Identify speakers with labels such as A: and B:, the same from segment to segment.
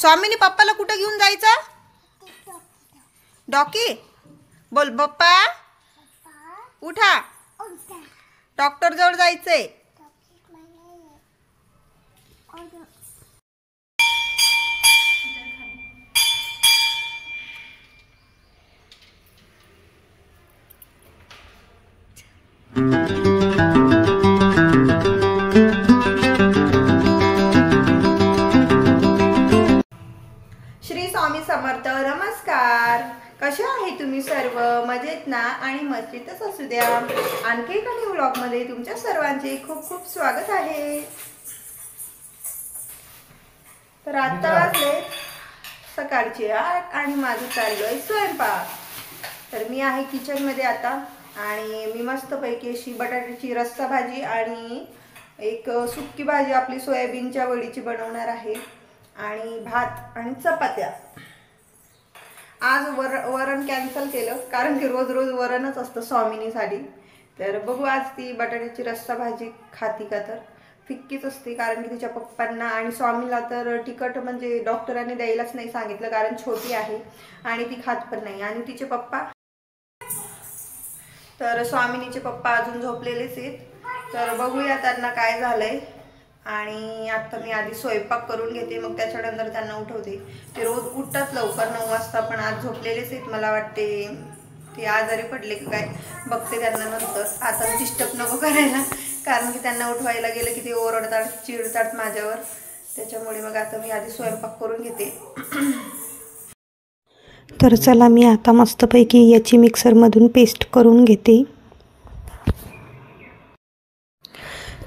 A: स्वामीनी पप्पाला कुठं घेऊन जायचं? डॉकी बोल पप्पा उठा, डॉक्टर जवळ जायचंय. श्री स्वामी समर्थ. नमस्कार. कसे आहे तुम्ही सर्व? मजेत ना? आणि मजेतच असू द्या. आणखी एका न्यू व्लॉग मध्ये तुमच्या सर्वांचे खूप खूप स्वागत आहे. तर आता वाजले सकाळचे 8 आणि माझं चाललोय स्वयंपाक. तर मी आहे किचन मध्ये आता आणि मी मस्तपैकी अशी बटाट्याची रस्सा भाजी आणि एक सुक्की भाजी आपली सोयाबीनच्या वडीची बनवणार आहे आणि भात आणि चपात्या. आज वरण कॅन्सल केलं कारण की रोज रोज वरणच असतं स्वामिनीसाठी. तर बघू आज ती बटाट्याची रस्सा भाजी खाती का, तर फिक्कीच असते कारण की तिच्या पप्पांना आणि स्वामीला तर तिखट म्हणजे डॉक्टरांनी द्यायलाच नाही सांगितलं कारण छोटी आहे आणि ती खात पण नाही. आणि तिचे पप्पा, तर स्वामिनीचे पप्पा अजून झोपलेलेच आहेत. तर बघूया त्यांना काय झालंय. आणि आता मी आधी स्वयंपाक करून घेते, मग त्याच्यानंतर त्यांना उठवते. ते रोज उठतात लवकर 9 वाजता, पण आज झोपलेलेच आहेत. मला वाटते ते आजारी पडले की काय, बघते त्यांना नंतर. आता डिस्टर्ब नको करायला कारण की त्यांना उठवायला गेलं की ते ओरडतात, चिडतात माझ्यावर. त्याच्यामुळे मग आता मी आधी स्वयंपाक करून घेते.
B: तर चला मी आता मस्तपैकी याची मिक्सरमधून पेस्ट करून घेते.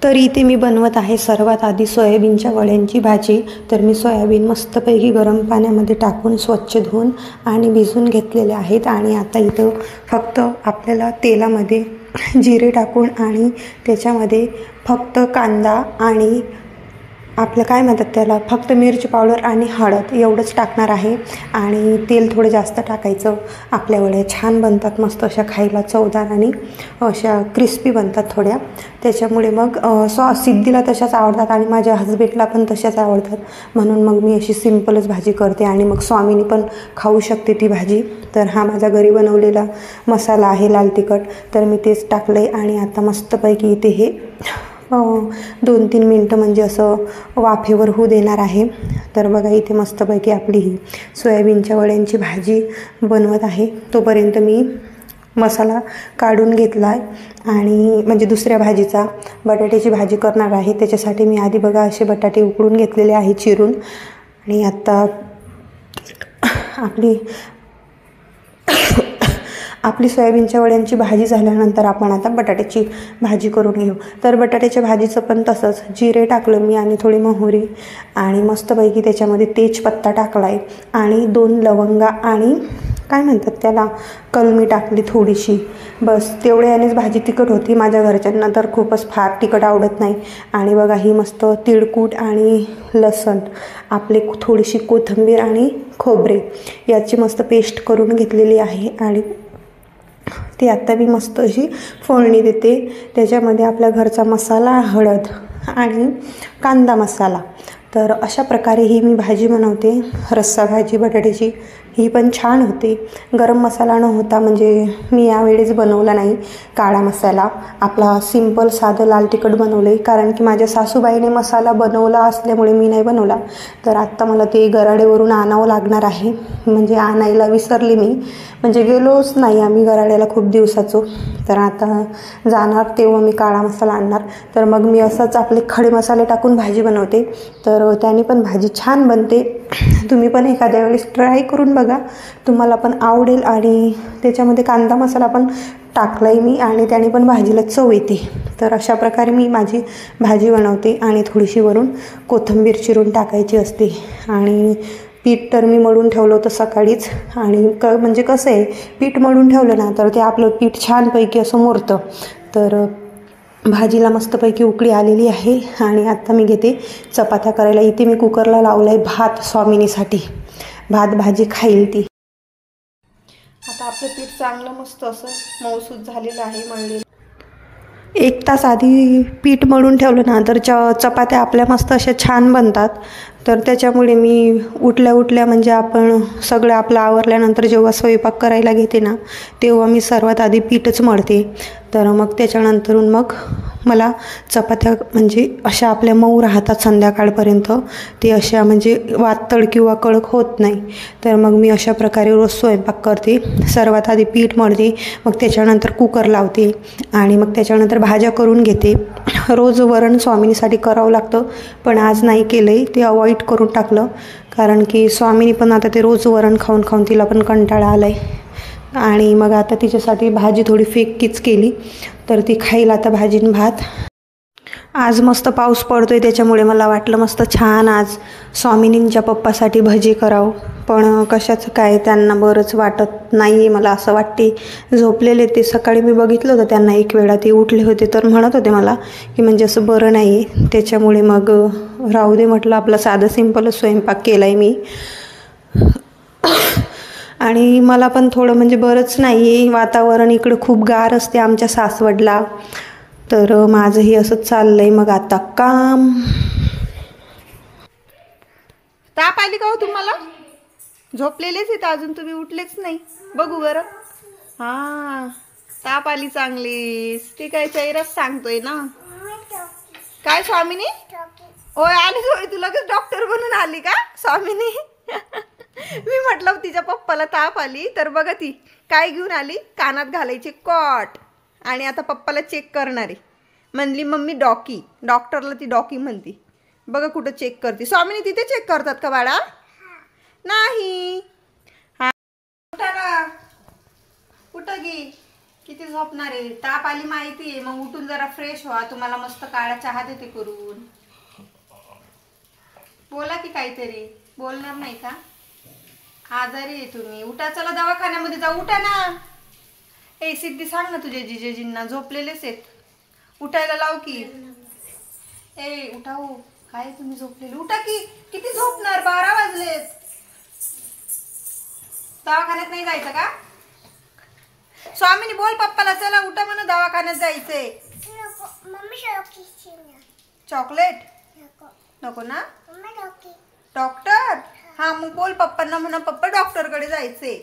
B: तर इथे मी बनवत आहे सर्वात आधी सोयाबीनच्या वड्यांची भाजी. तर मी सोयाबीन मस्तपैकी गरम पाण्यामध्ये टाकून स्वच्छ धुवून आणि भिजवून घेतलेले आहेत. आणि आता इथं फक्त आपल्याला तेलामध्ये जिरे टाकून आणि त्याच्यामध्ये फक्त कांदा आणि आपलं काय म्हणतात त्याला, फक्त मिरची पावडर आणि हळद एवढंच टाकणार आहे. आणि तेल थोडं जास्त टाकायचं. आपल्या वड्या छान बनतात, मस्त अशा खायला चवदार आणि अशा क्रिस्पी बनतात थोड्या. त्याच्यामुळे मग सिद्धीला तशाच आवडतात आणि माझ्या हजबंडला पण तशाच आवडतात, म्हणून मग मी अशी सिम्पलच भाजी करते आणि मग स्वामीनी पण खाऊ शकते ती भाजी. तर हा माझा घरी बनवलेला मसाला आहे लाल तिखट, तर मी तेच टाकलं आहे. आणि आता मस्तपैकी इथे हे 2-3 मिनटं म्हणजे असं वाफेवर होऊ देणार आहे. तर बघा इथे मस्तपैकी आपली ही सोयाबीनच्या वड्यांची भाजी बनवत आहे. तोपर्यंत मी मसाला काढून घेतला आहे आणि म्हणजे दुसऱ्या भाजीचा बटाट्याची भाजी करणार आहे. त्याच्यासाठी मी आधी बघा असे बटाटे उकडून घेतलेले आहे चिरून. आणि आत्ता आपली सोयाबीनच्या वड्यांची भाजी झाल्यानंतर आपण आता बटाट्याची भाजी करून घेऊ. तर बटाट्याच्या भाजीचं पण तसंच जिरे टाकलं मी आणि थोडी मोहरी आणि मस्तपैकी त्याच्यामध्ये तेजपत्ता टाकला आहे आणि 2 लवंगा आणि काय म्हणतात त्याला कलमी टाकली थोडीशी, बस तेवढ्यानेच भाजी तिखट होती. माझ्या घरच्यांना तर खूपच फार तिखट आवडत नाही. आणि बघा ही मस्त तिळकूट आणि लसण, आपले थोडीशी कोथिंबीर आणि खोबरे याची मस्त पेस्ट करून घेतलेली आहे. आणि ती आत्ता मी मस्त अशी फोडणी देते. त्याच्यामध्ये आपल्या घरचा मसाला, हळद आणि कांदा मसाला. तर अशा प्रकारे ही मी भाजी बनवते, रस्सा भाजी बटाट्याची. ही पण छान होते. गरम मसाला न होता म्हणजे मी यावेळेस बनवला नाही काळा मसाला, आपला सिंपल साधं लाल तिखट बनवलं आहे कारण की माझ्या सासूबाईने मसाला बनवला असल्यामुळे मी नाही बनवला. तर आत्ता मला ते गराडेवरून आणावं लागणार आहे, म्हणजे आणायला विसरले मी, म्हणजे गेलोच नाही आम्ही गराड्याला खूप दिवसाचो. तर आता जाणार तेव्हा मी काळा मसाला आणणार. तर मग मी असंच आपले खडे मसाले टाकून भाजी बनवते, तर त्याने पण भाजी छान बनते. तुम्ही पण एखाद्या वेळेस ट्राय करून बघा, तुम्हाला पण आवडेल. आणि त्याच्यामध्ये कांदा मसाला पण टाकला आहे मी आणि त्याने पण भाजीला चव येते. तर अशा प्रकारे मी माझी भाजी बनवते. आणि थोडीशी वरून कोथिंबीर चिरून टाकायची असते. आणि पीठ तर मी मळून ठेवलं होतं सकाळीच. आणि म्हणजे कसं आहे, पीठ मळून ठेवलं ना तर ते आपलं पीठ छानपैकी असं मुरतं. तर भाजीला मस्तपैकी उकळी आलेली आहे. आणि आत्ता मी घेते चपात्या करायला. इथे मी कुकरला लावला आहे भात स्वामिनीसाठी, भात भाजी खाईल ती.
A: आता आपलं पीठ चांगलं मस्त असं मऊसूत झालेलं आहे, मळलेलं.
B: 1 तास आधी पीठ मळून ठेवलं ना तर चपात्या आपल्या मस्त अशा छान बनतात. तर त्याच्यामुळे मी उठल्या म्हणजे आपण सगळं आपलं आवरल्यानंतर जेव्हा स्वयंपाक करायला घेते ना तेव्हा मी सर्वात आधी पीठच मळते. तर मग त्याच्यानंतरून मग मला चपात्या म्हणजे अशा आपल्या मऊ राहतात संध्याकाळपर्यंत, ते अशा म्हणजे वातळ किंवा कडक होत नाही. तर मग मी अशा प्रकारे रोज स्वयंपाक करते. सर्वात आधी पीठ मळते, मग त्याच्यानंतर कुकर लावते आणि मग त्याच्यानंतर भाज्या करून घेते. रोज वरण स्वामिनीसाठी करावं लागतं, पण आज नाही केलं आहे, ते अवॉइड करून टाकलं. कारण की स्वामिनी पण आता ते रोज वरण खाऊन खाऊन तिला पण कंटाळा आला आहे. आणि मग आता तिच्यासाठी भाजी थोडी फिक्कीच केली, तर ती खाईल आता भाजी आणि भात. आज मस्त पाऊस पडतोय त्याच्यामुळे मला वाटलं मस्त छान आज स्वामिनींच्या पप्पासाठी भजी करावं. पण कशाचं काय त्यांना बरंच वाटत नाही आहे, मला असं वाटते. झोपलेले ते, सकाळी मी बघितलं होतं त्यांना एक वेळा, ते उठले होते तर म्हणत होते मला की म्हणजे असं बरं नाही आहे. त्याच्यामुळे मग राहू दे म्हटलं, आपला साधं सिंपलच स्वयंपाक केला आहे मी. आणि मला पण थोडं म्हणजे बरंच नाही आहे, वातावरण इकडं खूप गार असते आमच्या सासवडला. तर माझंही असंच चाललं आहे. मग आता काम.
A: ताप आली का हो तुम्हाला? झोपलेलेच आहेत अजून, तुम्ही उठलेच नाही. बघू बरं. हां, ताप आली चांगलीच. ती काय चेहराच सांगतोय ना. काय स्वामिनी? ओय आली होय, तू लगेच डॉक्टर बनून आली का स्वामिनी? मी म्हटलं तिच्या पप्पाला ताप आली तर बघा ती काय घेऊन आली, कानात घालायची कॉट. आणि आता पप्पाला चेक करणार आहे. म्हणली मम्मी डॉकी, डॉक्टरला ती डॉकी म्हणती. बघा कुठं चेक करते. स्वामिनी तिथे चेक करतात का बाळा? नाही. हा, उठा ना. कुठं गे? किती झोपणार आहे? ताप आली माहिती आहे, मग उठून जरा फ्रेश व्हा. तुम्हाला मस्त काळा चहा देते करून. बोला की काहीतरी. बोलणार नाही का? आजारी आहे तुम्ही. उठा, चला दवाखान्यामध्ये जाऊ. उठा ना. ए सिद्धी सांग ना तुझ्या जिजेजींना, झोपलेलेच आहेत. उठायला लाव की. ए उठा हो. काय तुम्ही झोपलेले? उठा की. किती झोपणार? 12 वाजलेत. दवाखान्यात नाही जायचं का? स्वामिनी बोल पप्पाला, चला उठा म्हणा, दवाखान्यात जायचंय. चॉकलेट नको ना? डॉक्टर? हा मग बोल पप्पांना म्हणा, पप्पा डॉक्टरकडे जायचंय.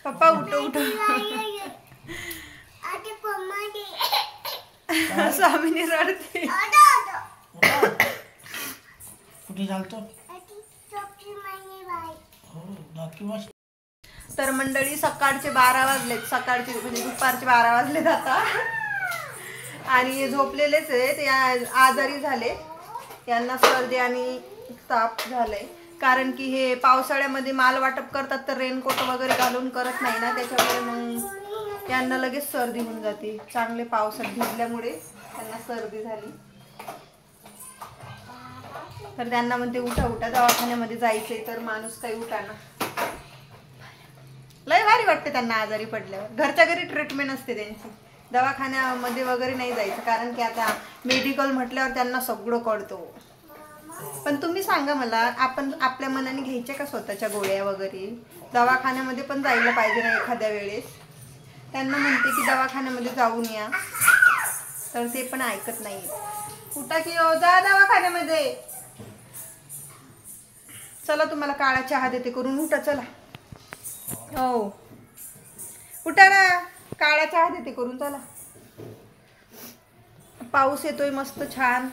A: पप्पा उठ उठ. स्वामिनी रडते. तर मंडळी सकाळचे 12 वाजलेत. सकाळचे म्हणजे दुपारचे 12 वाजलेत आता. आणि झोपलेलेच आहे ते, आजारी झाले. यांना सर्दी आणि ताप झालाय. कारण की हे पावसाळ्यामध्ये माल वाटप करतात तर रेनकोट वगैरे घालून करत नाही ना, त्याच्यामुळे मग यांना लगेच सर्दी होऊन जाते. चांगले पावसात भिजल्यामुळे त्यांना सर्दी झाली. तर त्यांना म्हणते उठा उठा, दवाखान्यामध्ये जायचंय. तर माणूस काही उठा ना. लय भारी वाटते त्यांना आजारी पडल्यावर. घरच्या घरी ट्रीटमेंट असते त्यांची, दवाखान्यामध्ये वगैरे नाही जायचं. कारण की आता मेडिकल म्हटल्यावर त्यांना सगळं कळतो. पण तुम्ही सांगा मला, आपण आपल्या मनाने घ्यायच्या का स्वतःच्या गोळ्या वगैरे? दवाखान्यामध्ये पण जायला पाहिजे ना एखाद्या वेळेस. त्यांना म्हणते की दवाखान्यामध्ये जाऊन या, तर ते पण ऐकत नाही. उठा की हो, जा दवाखान्यामध्ये. चला तुम्हाला काळा चहा देते करून. उठा चला. हो उठा ना, काळा चहा देते करून. चला. पाऊस येतोय मस्त छान.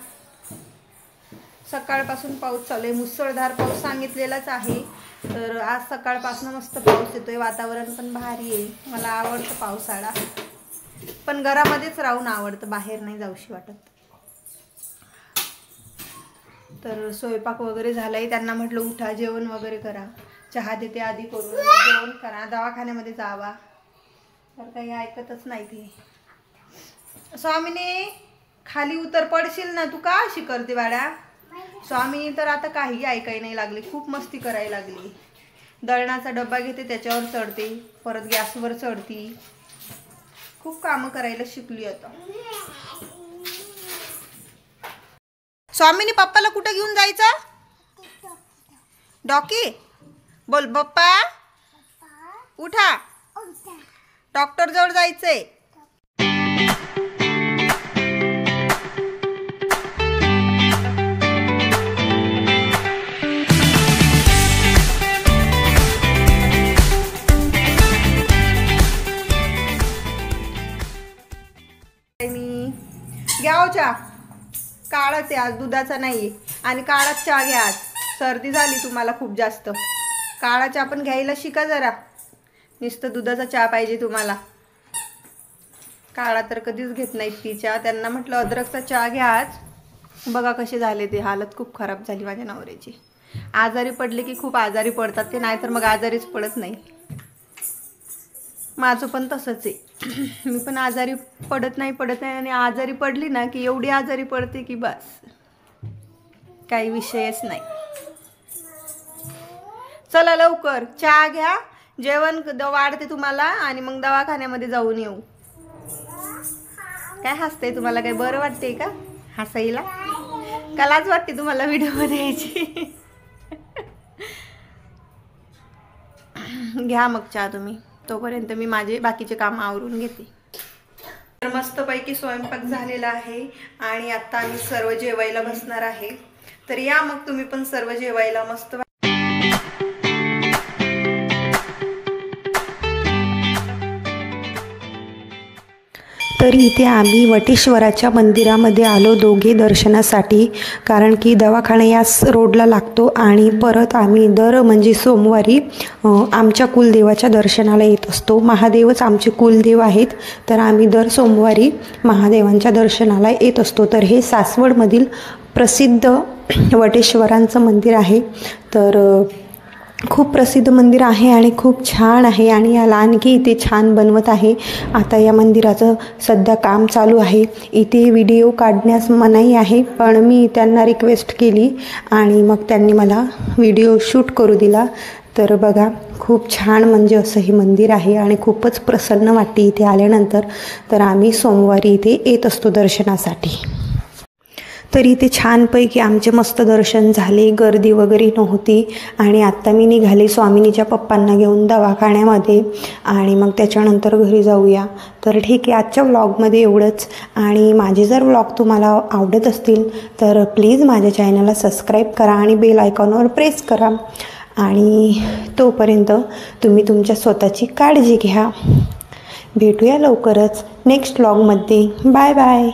A: सकाळपासून पाऊस चालू आहे, मुसळधार पाऊस सांगितलेलाच आहे. तर आज सकाळपासून मस्त पाऊस येतोय. वातावरण पण भारी आहे. मला आवडतं पावसाळा, पण घरामध्येच राहून आवडतं, बाहेर नाही जाऊशी वाटत. तर स्वयंपाक वगैरे झालाय. त्यांना म्हटलं उठा, जेवण वगैरे करा. चहा देते आधी करून, जेवण करा, दवाखान्यामध्ये जावा. तर काही ऐकतच नाही ती. स्वामिनी खाली उतर, पडशील ना. तू का अशी करते बाळा? स्वामिनी तर आता काही ऐकाय नाही लागली, खूप मस्ती करायला लागली. दळणाचा डब्बा घेते त्याच्यावर चढते, परत गॅसवर चढती. खूप कामं करायला शिकली आता. स्वामिनी पप्पाला कुठं घेऊन जायचं? डॉकी बोल. पप्पा उठा, डॉक्टर जवळ जायचंय. घ्या हो चहा. काळाच आहे आज, दुधाचा नाही आहे. आणि काळाच चहा घ्या आज. सर्दी झाली तुम्हाला खूप जास्त. काळा चहा पण घ्यायला शिका जरा. नुसतं दुधाचा चहा पाहिजे तुम्हाला. काळा तर कधीच घेत नाहीत ती चहा. त्यांना म्हटलं अद्रकचा चहा घ्या आज. बघा कसे झाले ते. हालत खूप खराब झाली माझ्या नवऱ्याची. आजारी पडले की खूप आजारी पडतात ते, नाहीतर मग आजारीच पडत नाही. माझं पण तसंच आहे. मी पण आजारी पडत नाही आणि आजारी पडली ना की एवढी आजारी पडते की बस काही विषयच नाही. चला लवकर चहा घ्या, जेवण वाढते तुम्हाला आणि मग दवाखान्यामध्ये जाऊन येऊ. काय हसते तुम्हाला? काय बरं वाटते का हसायला? का लाज वाटते तुम्हाला व्हिडिओमध्ये यायची? घ्या मग चहा तुम्ही. तोपर्यंत मी माझे बाकीचे काम आवरून घेते. तर मस्तपैकी स्वयंपाक झालेला आहे आणि आता आम्ही सर्व जेवायला बसणार आहे. तर या मग तुम्ही पण सर्व जेवायला मस्त.
B: तर इथे आम्ही वटेश्वराच्या मंदिरामध्ये आलो दोघे दर्शनासाठी, कारण की दवाखाना याच रोडला लागतो आणि परत आम्ही म्हणजे सोमवारी आमच्या कुलदेवाच्या दर्शनाला येत असतो. महादेवच आमचे कुलदेव आहेत, तर आम्ही दर सोमवारी महादेवांच्या दर्शनाला येत असतो. तर हे सासवडमधील प्रसिद्ध वटेश्वरांचं मंदिर आहे. तर खूप प्रसिद्ध मंदिर आहे आणि खूप छान आहे आणि याला आणखी इथे छान बनवत आहे. आता या मंदिराचं सध्या काम चालू आहे. इथे व्हिडिओ काढण्यास मनाई आहे, पण मी त्यांना रिक्वेस्ट केली आणि मग त्यांनी मला व्हिडिओ शूट करू दिला. तर बघा खूप छान म्हणजे असं हे मंदिर आहे आणि खूपच प्रसन्न वाटते इथे आल्यानंतर. तर आम्ही सोमवारी इथे येत असतो दर्शनासाठी. तर इथे छानपैकी आमचे मस्त दर्शन झाले, गर्दी वगैरे नव्हती. आणि आत्ता मी निघाले स्वामिनीच्या पप्पांना घेऊन दवाखान्यामध्ये आणि मग त्याच्यानंतर घरी जाऊया. तर ठीक आहे, आजच्या व्लॉगमध्ये एवढंच. आणि माझे जर व्लॉग तुम्हाला आवडत असतील तर प्लीज माझ्या चॅनलला सबस्क्राईब करा आणि बेल आयकॉनवर प्रेस करा. आणि तोपर्यंत तुम्ही तुमच्या स्वतःची काळजी घ्या. भेटूया लवकरच नेक्स्ट व्लॉगमध्ये. Bye bye.